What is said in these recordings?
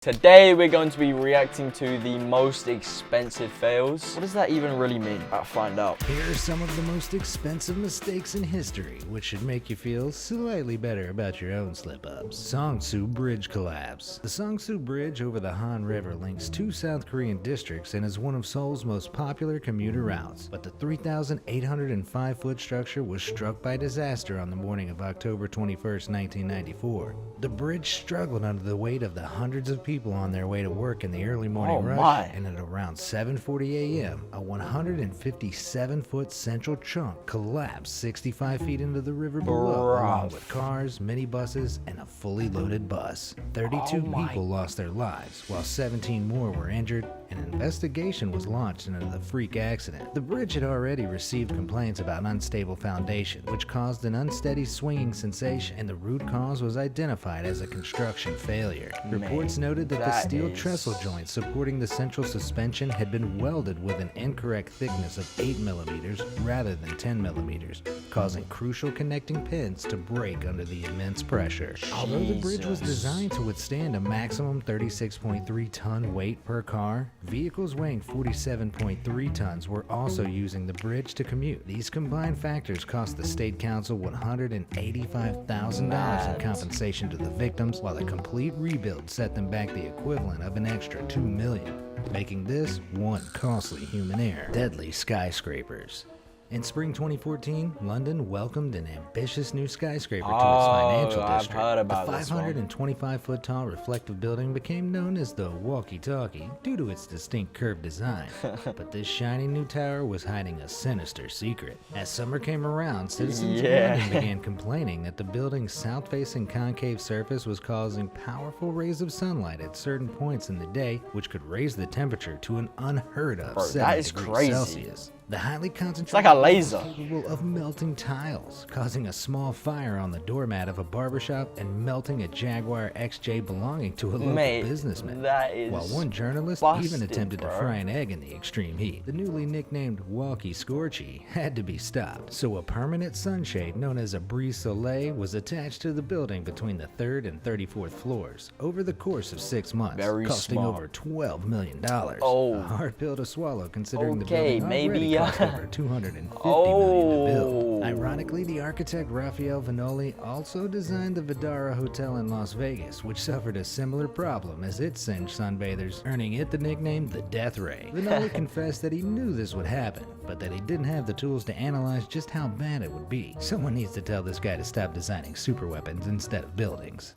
Today we're going to be reacting to the most expensive fails. What does that even really mean? I'll find out. Here are some of the most expensive mistakes in history, which should make you feel slightly better about your own slip-ups. Songsu Bridge collapse. The Songsu Bridge over the Han River links two South Korean districts and is one of Seoul's most popular commuter routes. But the 3,805-foot structure was struck by disaster on the morning of October 21st, 1994. The bridge struggled under the weight of the hundreds of people on their way to work in the early morning rush, and at around 7:40 a.m., a 157-foot central chunk collapsed 65 feet into the river below, along with cars, minibuses, and a fully loaded bus. 32 people lost their lives, while 17 more were injured. An investigation was launched into the freak accident. The bridge had already received complaints about unstable foundation, which caused an unsteady swinging sensation, and the root cause was identified as a construction failure. Reports noted that the steel trestle joints supporting the central suspension had been welded with an incorrect thickness of 8mm rather than 10mm, causing crucial connecting pins to break under the immense pressure. Although the bridge was designed to withstand a maximum 36.3-ton weight per car, vehicles weighing 47.3 tons were also using the bridge to commute. These combined factors cost the State Council $185,000 in compensation to the victims, while a complete rebuild set them back the equivalent of an extra $2 million, making this one costly human error. Deadly skyscrapers. In spring 2014, London welcomed an ambitious new skyscraper to its financial district. I've heard about the 525-foot-tall reflective building became known as the Walkie-Talkie due to its distinct curved design. But this shiny new tower was hiding a sinister secret. As summer came around, citizens of London began complaining that the building's south-facing concave surface was causing powerful rays of sunlight at certain points in the day, which could raise the temperature to an unheard of 70 degrees Celsius. The highly concentrated, it's like a laser, capable of melting tiles, causing a small fire on the doormat of a barbershop and melting a Jaguar XJ belonging to a local businessman. That is while one journalist even attempted to fry an egg in the extreme heat. The newly nicknamed Walkie Scorchy had to be stopped, so a permanent sunshade known as a brise soleil was attached to the building between the 3rd and 34th floors over the course of 6 months, costing over $12 million. A hard pill to swallow considering the building already cost over $250 million to build. Ironically, the architect Raphael Vignoli also designed the Vdara Hotel in Las Vegas, which suffered a similar problem as it singed sunbathers, earning it the nickname the Death Ray. Vignoli confessed that he knew this would happen, but that he didn't have the tools to analyze just how bad it would be. Someone needs to tell this guy to stop designing superweapons instead of buildings.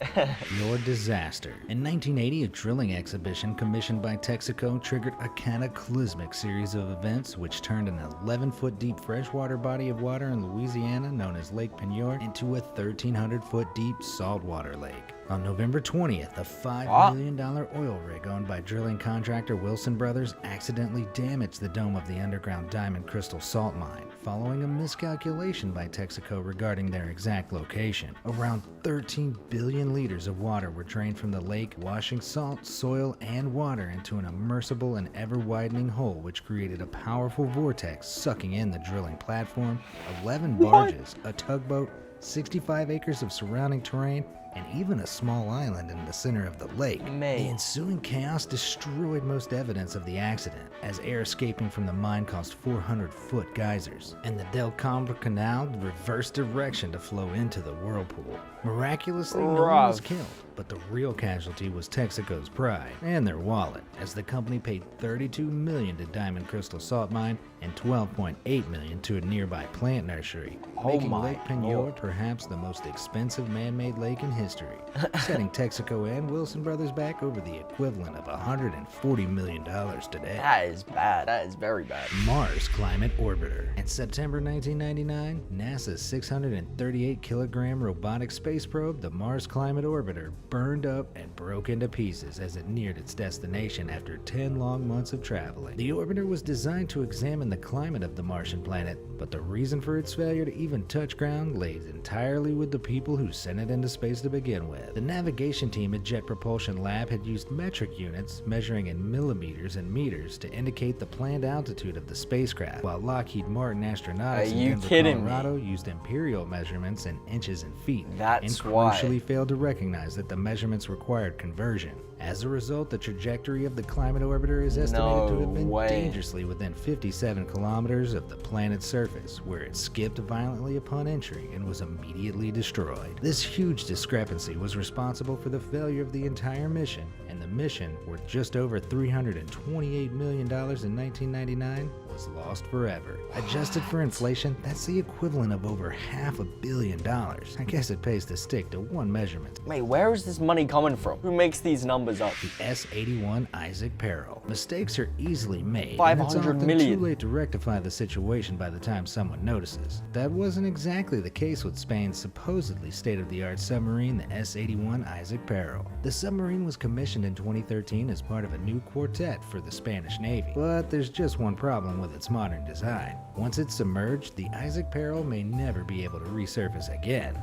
Your disaster. In 1980, a drilling exhibition commissioned by Texaco triggered a cataclysmic series of events which turned an 11-foot deep freshwater body of water in Louisiana known as Lake Peigneur into a 1,300-foot deep saltwater lake. On November 20th, a $5 million oil rig owned by drilling contractor Wilson Brothers accidentally damaged the dome of the underground diamond crystal salt mine, following a miscalculation by Texaco regarding their exact location. Around 13 billion liters of water were drained from the lake, washing salt, soil, and water into an immersible and ever-widening hole which created a powerful vortex sucking in the drilling platform, 11 barges, a tugboat, 65 acres of surrounding terrain, and even a small island in the center of the lake. The ensuing chaos destroyed most evidence of the accident, as air escaping from the mine caused 400-foot geysers, and the Del Combre Canal reversed direction to flow into the whirlpool. Miraculously, no one was killed, but the real casualty was Texaco's pride and their wallet, as the company paid $32 million to Diamond Crystal Salt Mine and $12.8 million to a nearby plant nursery, making Lake Peigneur perhaps the most expensive man-made lake in history, setting Texaco and Wilson Brothers back over the equivalent of $140 million today. That is bad. That is very bad. Mars Climate Orbiter. In September 1999, NASA's 638-kilogram robotic space probe, the Mars Climate Orbiter, burned up and broke into pieces as it neared its destination after 10 long months of traveling. The orbiter was designed to examine the climate of the Martian planet, but the reason for its failure to even touch ground lays entirely with the people who sent it into space to begin with. The navigation team at Jet Propulsion Lab had used metric units measuring in millimeters and meters to indicate the planned altitude of the spacecraft, while Lockheed Martin Astronautics in Denver, Colorado used imperial measurements in inches and feet, and crucially failed to recognize that the measurements required conversion, As a result, the trajectory of the Climate Orbiter is estimated to have been way. dangerously within 57 kilometers of the planet's surface, where it skipped violently upon entry and was immediately destroyed. This huge discrepancy was responsible for the failure of the entire mission, and the mission, worth just over $328 million in 1999, was lost forever. Adjusted for inflation, that's the equivalent of over $500 million. I guess it pays to stick to one measurement. Wait, where is this money coming from? Who makes these numbers up? The S-81 Isaac Peril. Mistakes are easily made, and 500 it's often million. too late to rectify the situation by the time someone notices. That wasn't exactly the case with Spain's supposedly state-of-the-art submarine, the S-81 Isaac Peril. The submarine was commissioned in 2013 as part of a new quartet for the Spanish Navy. But there's just one problem with its modern design. Once it's submerged, the Isaac Peril may never be able to resurface again.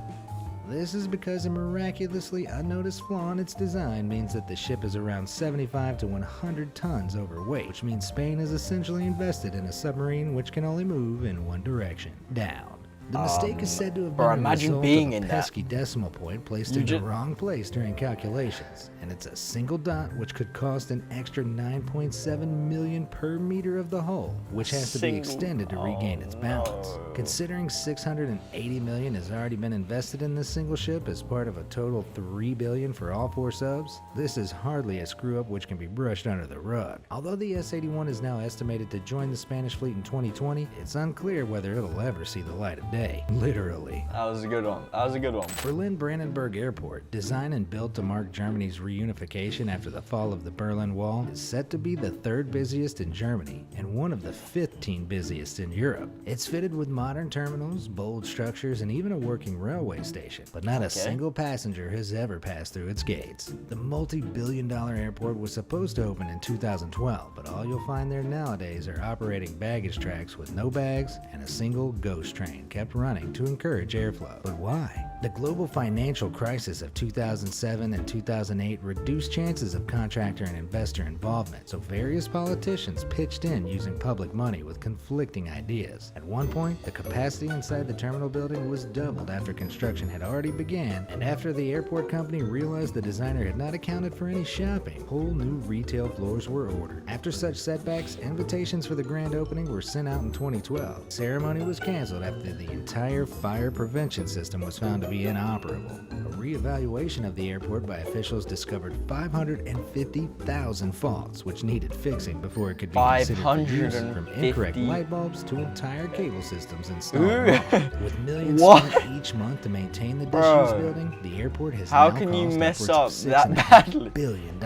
This is because a miraculously unnoticed flaw in its design means that the ship is around 75 to 100 tons overweight, which means Spain is essentially invested in a submarine which can only move in one direction, down. The mistake is said to have been a imagine result being of a in that. pesky decimal point placed in the wrong place during calculations, and it's a single dot which could cost an extra 9.7 million per meter of the hull, which has to be extended to regain its balance. Considering 680 million has already been invested in this single ship as part of a total 3 billion for all 4 subs, this is hardly a screw-up which can be brushed under the rug. Although the S-81 is now estimated to join the Spanish fleet in 2020, it's unclear whether it'll ever see the light of day. Literally. That was a good one. That was a good one. Berlin-Brandenburg Airport, designed and built to mark Germany's reunification after the fall of the Berlin Wall, is set to be the 3rd busiest in Germany and one of the 15 busiest in Europe. It's fitted with modern terminals, bold structures, and even a working railway station, but not a single passenger has ever passed through its gates. The multi-billion-dollar airport was supposed to open in 2012, but all you'll find there nowadays are operating baggage tracks with no bags and a single ghost train kept running to encourage airflow. But why? The global financial crisis of 2007 and 2008 reduced chances of contractor and investor involvement, so various politicians pitched in using public money with conflicting ideas. At one point, the capacity inside the terminal building was doubled after construction had already began, and after the airport company realized the designer had not accounted for any shopping, whole new retail floors were ordered. After such setbacks, invitations for the grand opening were sent out in 2012. The ceremony was canceled after the entire fire prevention system was found to be inoperable. A re-evaluation of the airport by officials discovered 550,000 faults which needed fixing before it could be considered for use, from incorrect light bulbs to entire cable systems installed wrong. With millions spent each month to maintain the disused building, the airport has How now can you cost mess upwards up of that badly? $6.5 billion.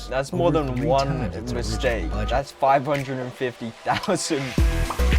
That's more over than 3 one times its original mistake. budget. That's 550,000.